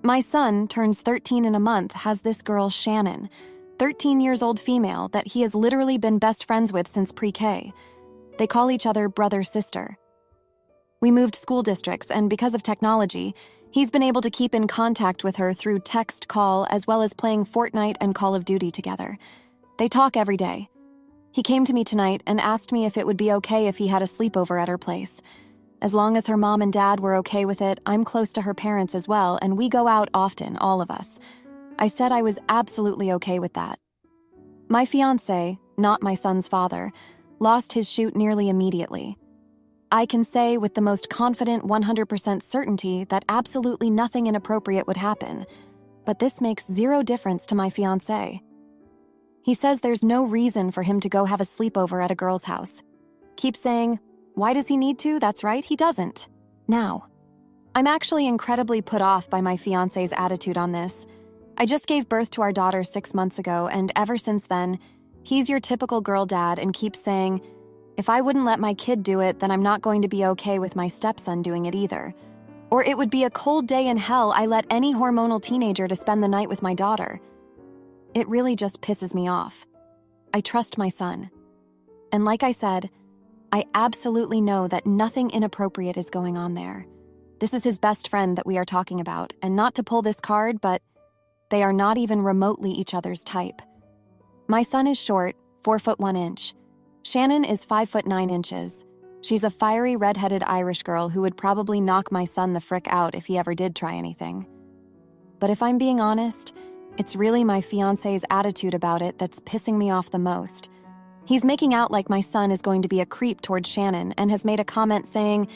My son turns 13 in a month, has this girl, Shannon, 13 years old female that he has literally been best friends with since pre-K. They call each other brother-sister. We moved school districts, and because of technology, he's been able to keep in contact with her through text, call, as well as playing Fortnite and Call of Duty together. They talk every day. He came to me tonight and asked me if it would be okay if he had a sleepover at her place. As long as her mom and dad were okay with it, I'm close to her parents as well, and we go out often, all of us. I said I was absolutely okay with that. My fiancé, not my son's father, lost his shoot nearly immediately. I can say with the most confident 100% certainty that absolutely nothing inappropriate would happen, but this makes zero difference to my fiancé. He says there's no reason for him to go have a sleepover at a girl's house. Keeps saying, why does he need to? That's right, he doesn't. Now, I'm actually incredibly put off by my fiancé's attitude on this. I just gave birth to our daughter 6 months ago, and ever since then, he's your typical girl dad and keeps saying, if I wouldn't let my kid do it, then I'm not going to be okay with my stepson doing it either. Or it would be a cold day in hell I let any hormonal teenager to spend the night with my daughter. It really just pisses me off. I trust my son. And like I said, I absolutely know that nothing inappropriate is going on there. This is his best friend that we are talking about, and not to pull this card, but they are not even remotely each other's type. My son is short, 4 foot 1 inch. Shannon is 5 foot 9 inches. She's a fiery red-headed Irish girl who would probably knock my son the frick out if he ever did try anything. But if I'm being honest, it's really my fiancé's attitude about it that's pissing me off the most. He's making out like my son is going to be a creep towards Shannon and has made a comment saying,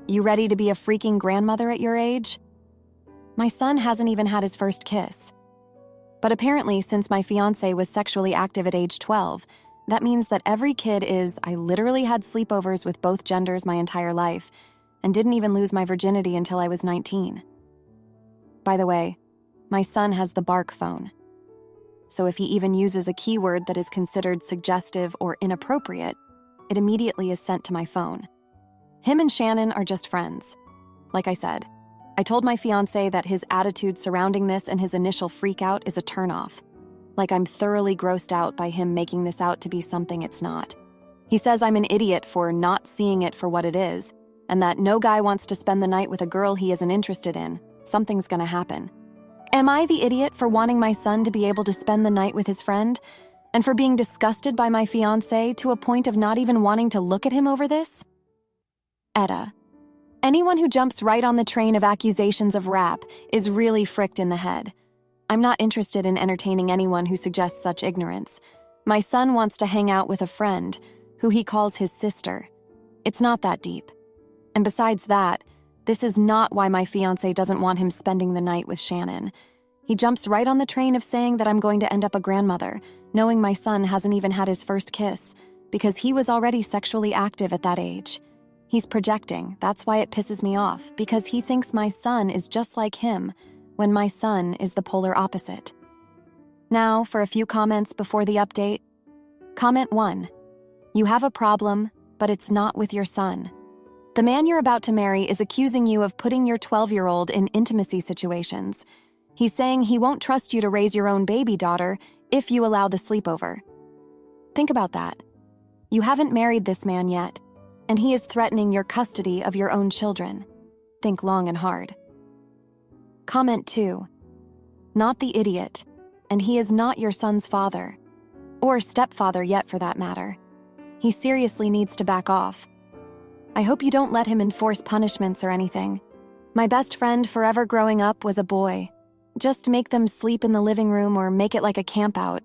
"You ready to be a freaking grandmother at your age?" My son hasn't even had his first kiss. But apparently, since my fiancé was sexually active at age 12, that means that every kid is, I literally had sleepovers with both genders my entire life and didn't even lose my virginity until I was 19. By the way, my son has the bark phone. So if he even uses a keyword that is considered suggestive or inappropriate, it immediately is sent to my phone. Him and Shannon are just friends. Like I said, I told my fiancé that his attitude surrounding this and his initial freakout is a turnoff. Like I'm thoroughly grossed out by him making this out to be something it's not. He says I'm an idiot for not seeing it for what it is, and that no guy wants to spend the night with a girl he isn't interested in. Something's gonna happen. Am I the idiot for wanting my son to be able to spend the night with his friend? And for being disgusted by my fiancé to a point of not even wanting to look at him over this? Etta. Anyone who jumps right on the train of accusations of rap is really fricked in the head. I'm not interested in entertaining anyone who suggests such ignorance. My son wants to hang out with a friend, who he calls his sister. It's not that deep. And besides that, this is not why my fiancé doesn't want him spending the night with Shannon. He jumps right on the train of saying that I'm going to end up a grandmother, knowing my son hasn't even had his first kiss, because he was already sexually active at that age. He's projecting, that's why it pisses me off, because he thinks my son is just like him, when my son is the polar opposite. Now, for a few comments before the update. Comment 1. You have a problem, but it's not with your son. The man you're about to marry is accusing you of putting your 12-year-old in intimacy situations. He's saying he won't trust you to raise your own baby daughter if you allow the sleepover. Think about that. You haven't married this man yet, and he is threatening your custody of your own children. Think long and hard. Comment 2. Not the idiot, and he is not your son's father, or stepfather yet for that matter. He seriously needs to back off. I hope you don't let him enforce punishments or anything. My best friend forever growing up was a boy. Just make them sleep in the living room or make it like a campout.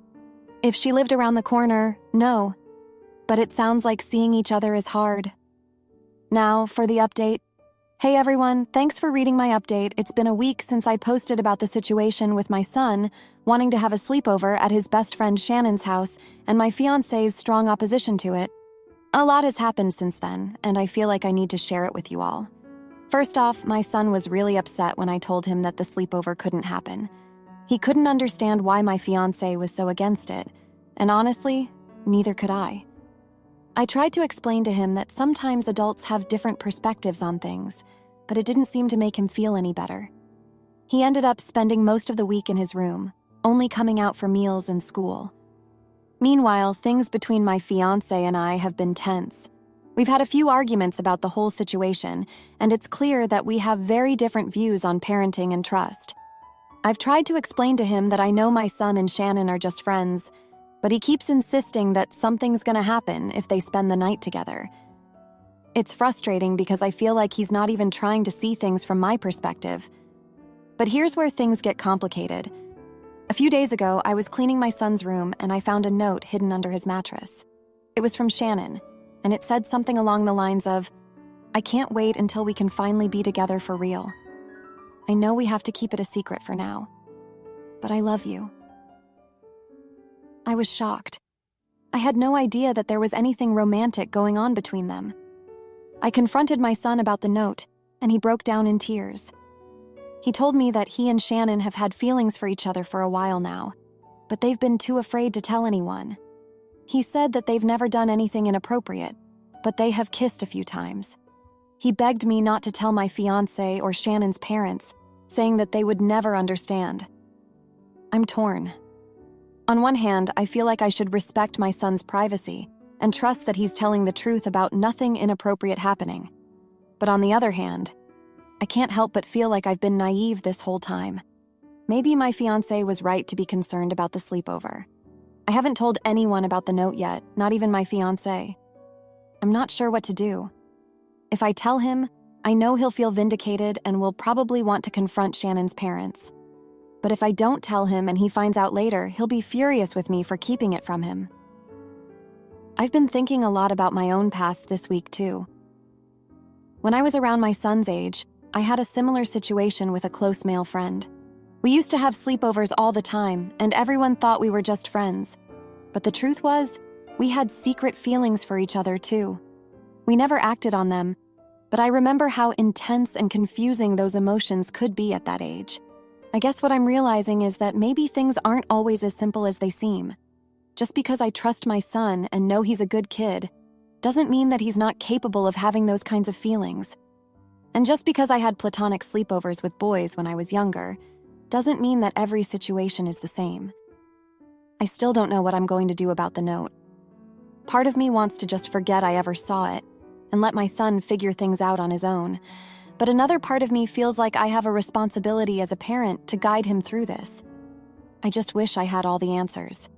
If she lived around the corner, no. But it sounds like seeing each other is hard. Now, for the update. Hey everyone, thanks for reading my update. It's been a week since I posted about the situation with my son wanting to have a sleepover at his best friend Shannon's house and my fiancé's strong opposition to it. A lot has happened since then, and I feel like I need to share it with you all. First off, my son was really upset when I told him that the sleepover couldn't happen. He couldn't understand why my fiancé was so against it, and honestly, neither could I. I tried to explain to him that sometimes adults have different perspectives on things, but it didn't seem to make him feel any better. He ended up spending most of the week in his room, only coming out for meals and school. Meanwhile, things between my fiance and I have been tense. We've had a few arguments about the whole situation, and it's clear that we have very different views on parenting and trust. I've tried to explain to him that I know my son and Shannon are just friends, but he keeps insisting that something's gonna happen if they spend the night together. It's frustrating because I feel like he's not even trying to see things from my perspective. But here's where things get complicated. A few days ago, I was cleaning my son's room and I found a note hidden under his mattress. It was from Shannon, and it said something along the lines of, "I can't wait until we can finally be together for real. I know we have to keep it a secret for now, but I love you." I was shocked. I had no idea that there was anything romantic going on between them. I confronted my son about the note, and he broke down in tears. He told me that he and Shannon have had feelings for each other for a while now, but they've been too afraid to tell anyone. He said that they've never done anything inappropriate, but they have kissed a few times. He begged me not to tell my fiancé or Shannon's parents, saying that they would never understand. I'm torn. On one hand, I feel like I should respect my son's privacy and trust that he's telling the truth about nothing inappropriate happening. But on the other hand, I can't help but feel like I've been naive this whole time. Maybe my fiancé was right to be concerned about the sleepover. I haven't told anyone about the note yet, not even my fiancé. I'm not sure what to do. If I tell him, I know he'll feel vindicated and will probably want to confront Shannon's parents. But if I don't tell him and he finds out later, he'll be furious with me for keeping it from him. I've been thinking a lot about my own past this week, too. When I was around my son's age, I had a similar situation with a close male friend. We used to have sleepovers all the time, and everyone thought we were just friends. But the truth was, we had secret feelings for each other, too. We never acted on them, but I remember how intense and confusing those emotions could be at that age. I guess what I'm realizing is that maybe things aren't always as simple as they seem. Just because I trust my son and know he's a good kid doesn't mean that he's not capable of having those kinds of feelings. And just because I had platonic sleepovers with boys when I was younger doesn't mean that every situation is the same. I still don't know what I'm going to do about the note. Part of me wants to just forget I ever saw it and let my son figure things out on his own. But another part of me feels like I have a responsibility as a parent to guide him through this. I just wish I had all the answers.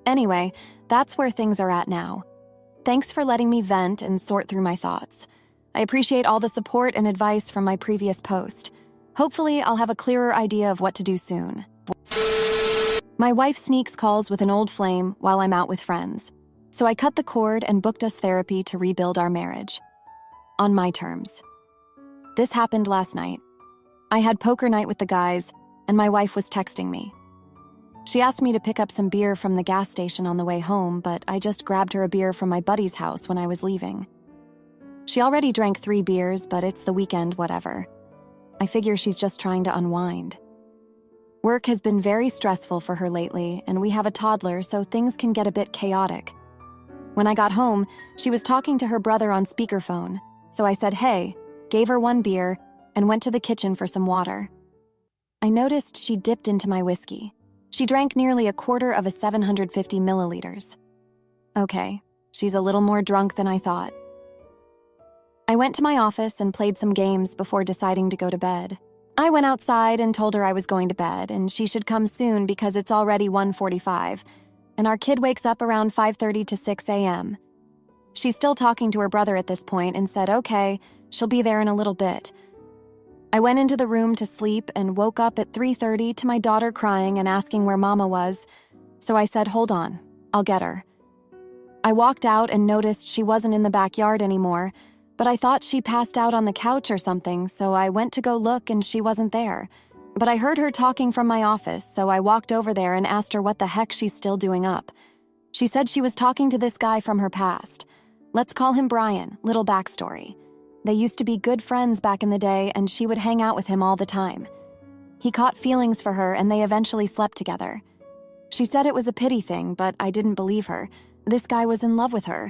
Anyway, that's where things are at now. Thanks for letting me vent and sort through my thoughts. I appreciate all the support and advice from my previous post. Hopefully, I'll have a clearer idea of what to do soon. My wife sneaks calls with an old flame while I'm out with friends, so I cut the cord and booked us therapy to rebuild our marriage. On my terms. This happened last night. I had poker night with the guys, and my wife was texting me. She asked me to pick up some beer from the gas station on the way home, but I just grabbed her a beer from my buddy's house when I was leaving. She already drank 3 beers, but it's the weekend, whatever. I figure she's just trying to unwind. Work has been very stressful for her lately, and we have a toddler, so things can get a bit chaotic. When I got home, she was talking to her brother on speakerphone, so I said hey, gave her 1 beer, and went to the kitchen for some water. I noticed she dipped into my whiskey. She drank nearly a quarter of a 750 milliliters. Okay, she's a little more drunk than I thought. I went to my office and played some games before deciding to go to bed. I went outside and told her I was going to bed and she should come soon because it's already 1:45, and our kid wakes up around 5:30 to 6 a.m. She's still talking to her brother at this point and said, okay, she'll be there in a little bit. I went into the room to sleep and woke up at 3:30 to my daughter crying and asking where Mama was, so I said, hold on, I'll get her. I walked out and noticed she wasn't in the backyard anymore, but I thought she passed out on the couch or something, so I went to go look and she wasn't there. But I heard her talking from my office, so I walked over there and asked her what the heck she's still doing up. She said she was talking to this guy from her past. Let's call him Brian, little backstory. They used to be good friends back in the day, and she would hang out with him all the time. He caught feelings for her, and they eventually slept together. She said it was a pity thing, but I didn't believe her. This guy was in love with her.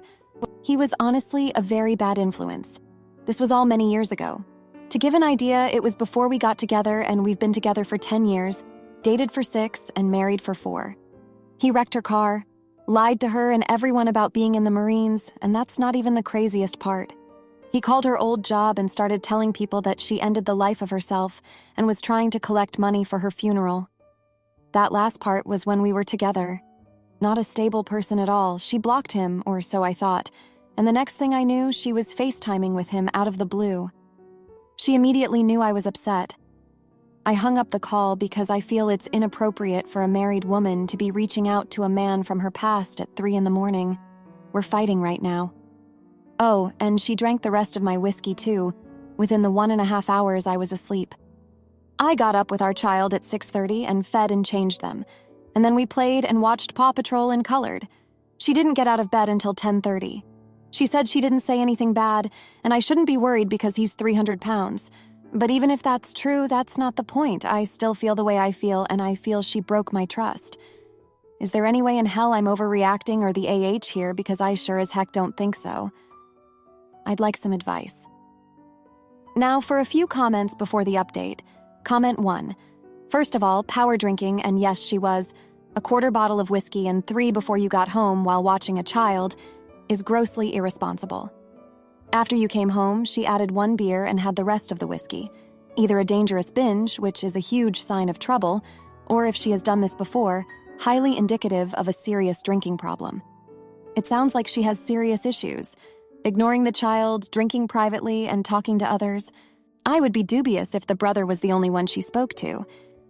He was honestly a very bad influence. This was all many years ago. To give an idea, it was before we got together, and we've been together for 10 years, dated for 6, and married for 4. He wrecked her car, lied to her and everyone about being in the Marines, and that's not even the craziest part. He called her old job and started telling people that she ended the life of herself and was trying to collect money for her funeral. That last part was when we were together. Not a stable person at all. She blocked him, or so I thought, and the next thing I knew, she was FaceTiming with him out of the blue. She immediately knew I was upset. I hung up the call because I feel it's inappropriate for a married woman to be reaching out to a man from her past at 3 a.m. We're fighting right now. Oh, and she drank the rest of my whiskey too. Within the 1.5 hours, I was asleep. I got up with our child at 6:30 and fed and changed them. And then we played and watched Paw Patrol and colored. She didn't get out of bed until 10:30. She said she didn't say anything bad, and I shouldn't be worried because he's 300 pounds. But even if that's true, that's not the point. I still feel the way I feel, and I feel she broke my trust. Is there any way in hell I'm overreacting or the AH here, because I sure as heck don't think so. I'd like some advice. Now for a few comments before the update. Comment 1. First of all, power drinking, and yes, she was. A 1/4 bottle of whiskey and 3 before you got home while watching a child is grossly irresponsible. After you came home, she added 1 beer and had the rest of the whiskey. Either a dangerous binge, which is a huge sign of trouble, or if she has done this before, highly indicative of a serious drinking problem. It sounds like she has serious issues. Ignoring the child, drinking privately, and talking to others. I would be dubious if the brother was the only one she spoke to.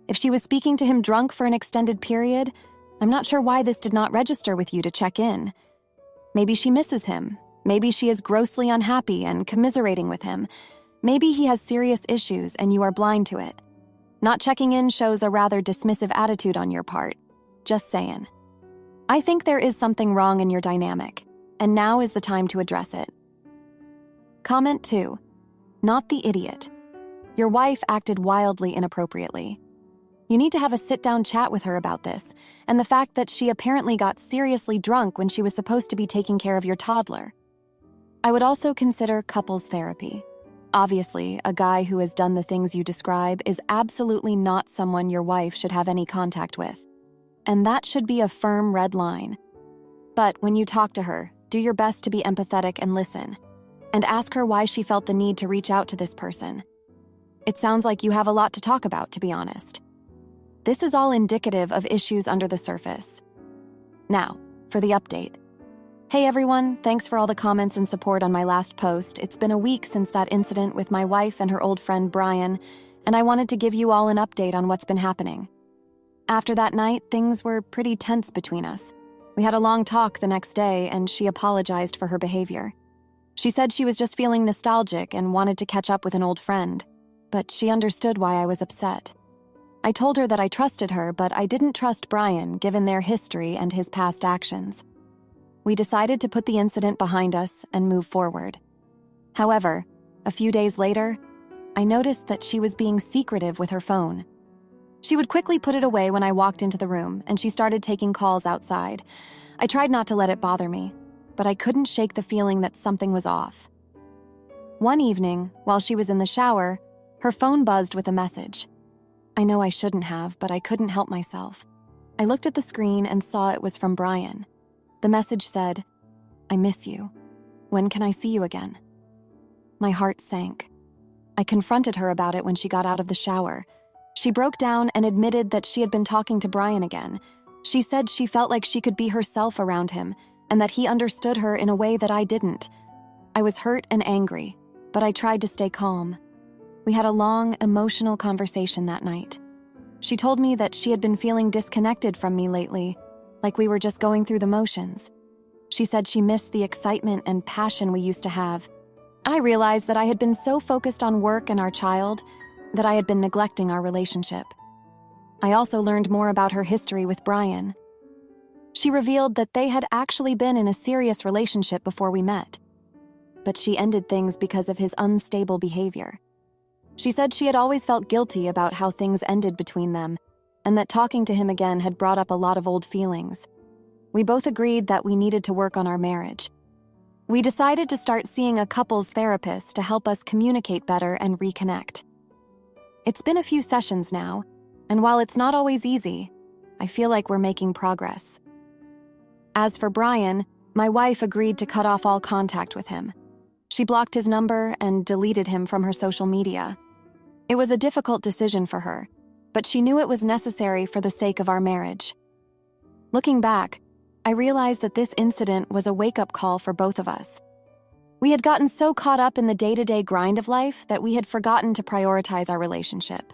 If she was speaking to him drunk for an extended period, I'm not sure why this did not register with you to check in. Maybe she misses him. Maybe she is grossly unhappy and commiserating with him. Maybe he has serious issues and you are blind to it. Not checking in shows a rather dismissive attitude on your part. Just saying. I think there is something wrong in your dynamic, and now is the time to address it. Comment 2. Not the idiot. Your wife acted wildly inappropriately. You need to have a sit-down chat with her about this, and the fact that she apparently got seriously drunk when she was supposed to be taking care of your toddler. I would also consider couples therapy. Obviously, a guy who has done the things you describe is absolutely not someone your wife should have any contact with. And that should be a firm red line. But when you talk to her, do your best to be empathetic and listen. And ask her why she felt the need to reach out to this person. It sounds like you have a lot to talk about, to be honest. This is all indicative of issues under the surface. Now, for the update. Hey everyone, thanks for all the comments and support on my last post. It's been a week since that incident with my wife and her old friend Brian, and I wanted to give you all an update on what's been happening. After that night, things were pretty tense between us. We had a long talk the next day, and she apologized for her behavior. She said she was just feeling nostalgic and wanted to catch up with an old friend, but she understood why I was upset. I told her that I trusted her, but I didn't trust Brian given their history and his past actions. We decided to put the incident behind us and move forward. However, a few days later, I noticed that she was being secretive with her phone. She would quickly put it away when I walked into the room, and she started taking calls outside. I tried not to let it bother me, but I couldn't shake the feeling that something was off. One evening, while she was in the shower, her phone buzzed with a message. I know I shouldn't have, but I couldn't help myself. I looked at the screen and saw it was from Brian. The message said, "I miss you. When can I see you again?" My heart sank. I confronted her about it when she got out of the shower. She broke down and admitted that she had been talking to Brian again. She said she felt like she could be herself around him and that he understood her in a way that I didn't. I was hurt and angry, but I tried to stay calm. We had a long, emotional conversation that night. She told me that she had been feeling disconnected from me lately, like we were just going through the motions. She said she missed the excitement and passion we used to have. I realized that I had been so focused on work and our child that I had been neglecting our relationship. I also learned more about her history with Brian. She revealed that they had actually been in a serious relationship before we met, but she ended things because of his unstable behavior. She said she had always felt guilty about how things ended between them, and that talking to him again had brought up a lot of old feelings. We both agreed that we needed to work on our marriage. We decided to start seeing a couples therapist to help us communicate better and reconnect. It's been a few sessions now, and while it's not always easy, I feel like we're making progress. As for Brian, my wife agreed to cut off all contact with him. She blocked his number and deleted him from her social media. It was a difficult decision for her, but she knew it was necessary for the sake of our marriage. Looking back, I realized that this incident was a wake-up call for both of us. We had gotten so caught up in the day-to-day grind of life that we had forgotten to prioritize our relationship.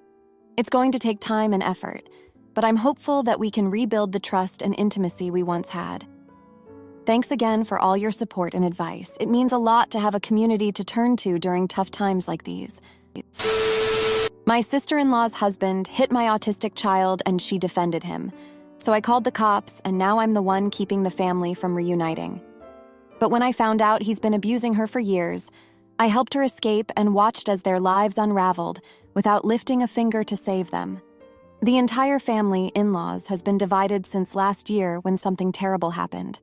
It's going to take time and effort, but I'm hopeful that we can rebuild the trust and intimacy we once had. Thanks again for all your support and advice. It means a lot to have a community to turn to during tough times like these. My sister-in-law's husband hit my autistic child and she defended him. So I called the cops and now I'm the one keeping the family from reuniting. But when I found out he's been abusing her for years, I helped her escape and watched as their lives unraveled without lifting a finger to save them. The entire family, in-laws, has been divided since last year when something terrible happened.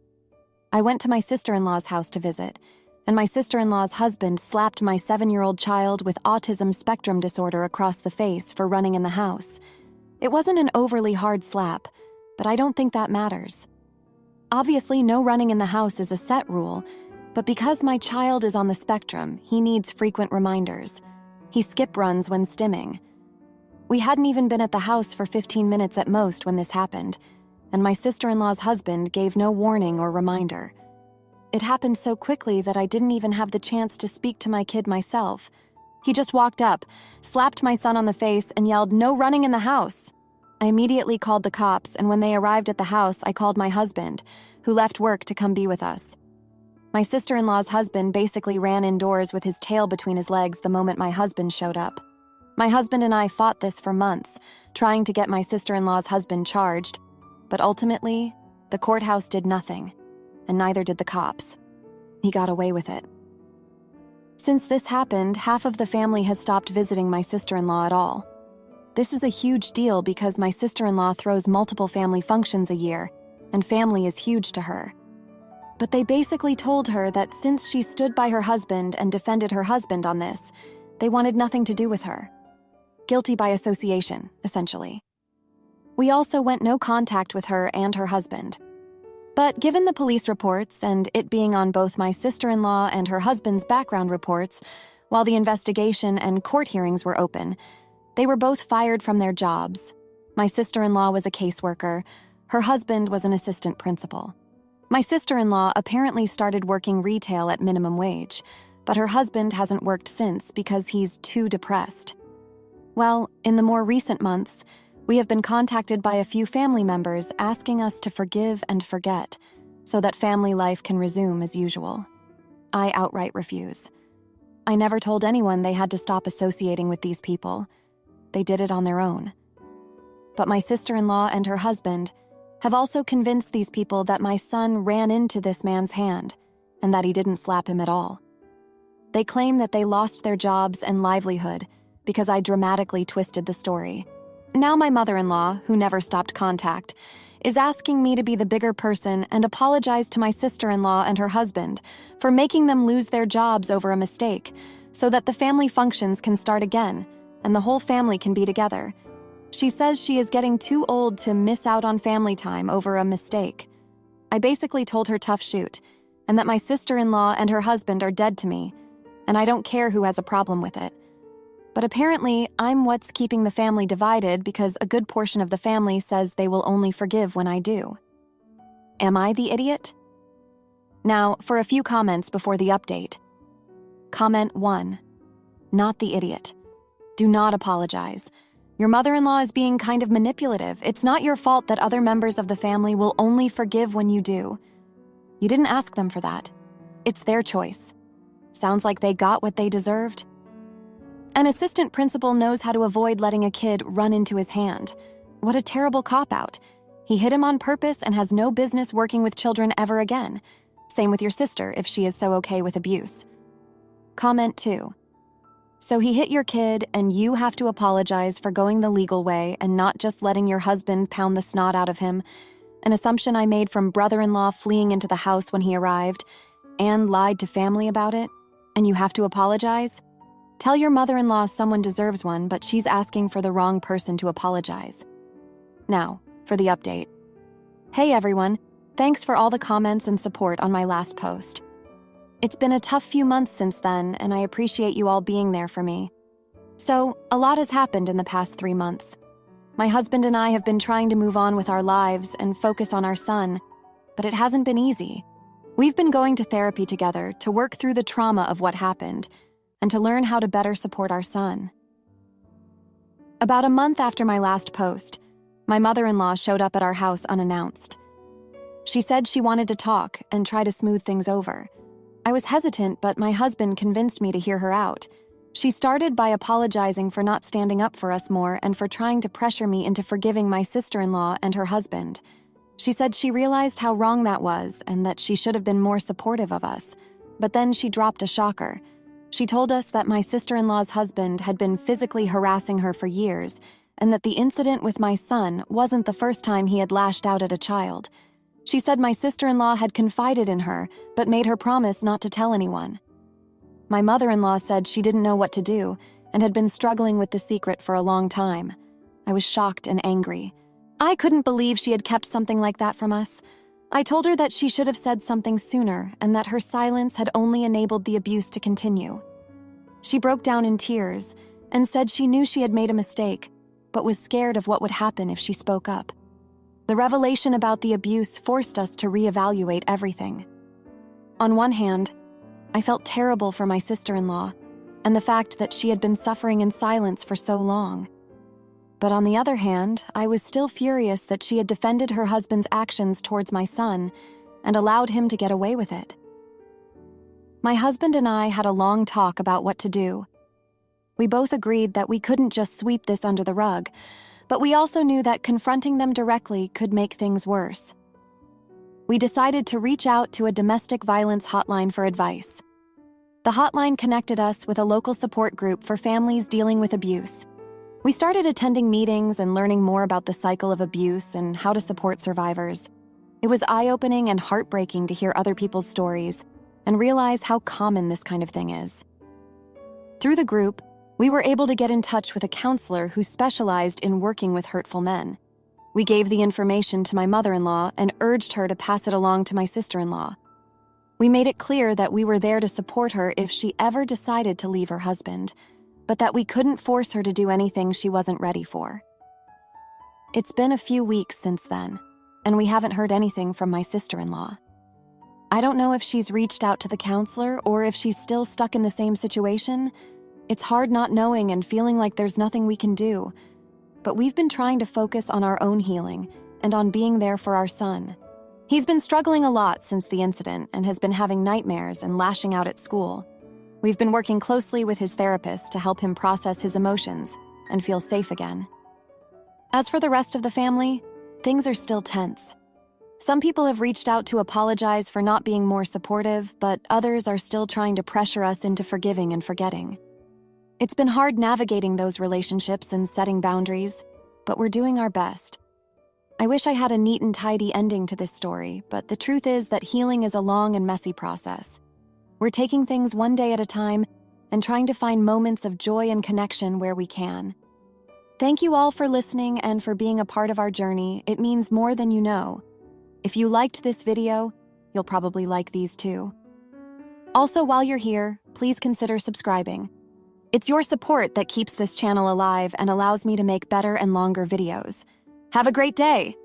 I went to my sister-in-law's house to visit, and my sister-in-law's husband slapped my 7-year-old child with autism spectrum disorder across the face for running in the house. It wasn't an overly hard slap, but I don't think that matters. Obviously, no running in the house is a set rule, but because my child is on the spectrum, he needs frequent reminders. He skip runs when stimming. We hadn't even been at the house for 15 minutes at most when this happened, and my sister-in-law's husband gave no warning or reminder. It happened so quickly that I didn't even have the chance to speak to my kid myself. He just walked up, slapped my son on the face, and yelled, "No running in the house!" I immediately called the cops, and when they arrived at the house, I called my husband, who left work to come be with us. My sister-in-law's husband basically ran indoors with his tail between his legs the moment my husband showed up. My husband and I fought this for months, trying to get my sister-in-law's husband charged, but ultimately, the courthouse did nothing, and neither did the cops. He got away with it. Since this happened, half of the family has stopped visiting my sister-in-law at all. This is a huge deal because my sister-in-law throws multiple family functions a year, and family is huge to her. But they basically told her that since she stood by her husband and defended her husband on this, they wanted nothing to do with her. Guilty by association, essentially. We also went no contact with her and her husband. But given the police reports and it being on both my sister-in-law and her husband's background reports, while the investigation and court hearings were open, they were both fired from their jobs. My sister-in-law was a caseworker. Her husband was an assistant principal. My sister-in-law apparently started working retail at minimum wage, but her husband hasn't worked since because he's too depressed. Well, in the more recent months, we have been contacted by a few family members asking us to forgive and forget so that family life can resume as usual. I outright refuse. I never told anyone they had to stop associating with these people. They did it on their own. But my sister-in-law and her husband have also convinced these people that my son ran into this man's hand and that he didn't slap him at all. They claim that they lost their jobs and livelihood because I dramatically twisted the story. Now my mother-in-law, who never stopped contact, is asking me to be the bigger person and apologize to my sister-in-law and her husband for making them lose their jobs over a mistake so that the family functions can start again and the whole family can be together. She says she is getting too old to miss out on family time over a mistake. I basically told her tough shoot and that my sister-in-law and her husband are dead to me, and I don't care who has a problem with it. But apparently, I'm what's keeping the family divided because a good portion of the family says they will only forgive when I do. Am I the idiot? Now, for a few comments before the update. Comment 1. Not the idiot. Do not apologize. Your mother-in-law is being kind of manipulative. It's not your fault that other members of the family will only forgive when you do. You didn't ask them for that. It's their choice. Sounds like they got what they deserved. An assistant principal knows how to avoid letting a kid run into his hand. What a terrible cop-out. He hit him on purpose and has no business working with children ever again. Same with your sister if she is so okay with abuse. Comment 2. So he hit your kid and you have to apologize for going the legal way and not just letting your husband pound the snot out of him. An assumption I made from brother-in-law fleeing into the house when he arrived. and lied to family about it, and you have to apologize? Tell your mother-in-law someone deserves one, but she's asking for the wrong person to apologize. Now, for the update. Hey everyone, thanks for all the comments and support on my last post. It's been a tough few months since then, and I appreciate you all being there for me. So, a lot has happened in the past 3 months. My husband and I have been trying to move on with our lives and focus on our son, but it hasn't been easy. We've been going to therapy together to work through the trauma of what happened and to learn how to better support our son. About a month after my last post, my mother-in-law showed up at our house unannounced. She said she wanted to talk and try to smooth things over. I was hesitant, but my husband convinced me to hear her out. She started by apologizing for not standing up for us more and for trying to pressure me into forgiving my sister-in-law and her husband. She said she realized how wrong that was and that she should have been more supportive of us. But then she dropped a shocker. She told us that my sister-in-law's husband had been physically harassing her for years and that the incident with my son wasn't the first time he had lashed out at a child. She said my sister-in-law had confided in her but made her promise not to tell anyone. My mother-in-law said she didn't know what to do and had been struggling with the secret for a long time. I was shocked and angry. I couldn't believe she had kept something like that from us. I told her that she should have said something sooner and that her silence had only enabled the abuse to continue. She broke down in tears and said she knew she had made a mistake, but was scared of what would happen if she spoke up. The revelation about the abuse forced us to reevaluate everything. On one hand, I felt terrible for my sister-in-law and the fact that she had been suffering in silence for so long. But on the other hand, I was still furious that she had defended her husband's actions towards my son and allowed him to get away with it. My husband and I had a long talk about what to do. We both agreed that we couldn't just sweep this under the rug, but we also knew that confronting them directly could make things worse. We decided to reach out to a domestic violence hotline for advice. The hotline connected us with a local support group for families dealing with abuse. We started attending meetings and learning more about the cycle of abuse and how to support survivors. It was eye-opening and heartbreaking to hear other people's stories and realize how common this kind of thing is. Through the group, we were able to get in touch with a counselor who specialized in working with hurtful men. We gave the information to my mother-in-law and urged her to pass it along to my sister-in-law. We made it clear that we were there to support her if she ever decided to leave her husband, but that we couldn't force her to do anything she wasn't ready for. It's been a few weeks since then, and we haven't heard anything from my sister-in-law. I don't know if she's reached out to the counselor or if she's still stuck in the same situation. It's hard not knowing and feeling like there's nothing we can do, but we've been trying to focus on our own healing and on being there for our son. He's been struggling a lot since the incident and has been having nightmares and lashing out at school. We've been working closely with his therapist to help him process his emotions and feel safe again. As for the rest of the family, things are still tense. Some people have reached out to apologize for not being more supportive, but others are still trying to pressure us into forgiving and forgetting. It's been hard navigating those relationships and setting boundaries, but we're doing our best. I wish I had a neat and tidy ending to this story, but the truth is that healing is a long and messy process. We're taking things one day at a time and trying to find moments of joy and connection where we can. Thank you all for listening and for being a part of our journey. It means more than you know. If you liked this video, you'll probably like these too. Also, while you're here, please consider subscribing. It's your support that keeps this channel alive and allows me to make better and longer videos. Have a great day!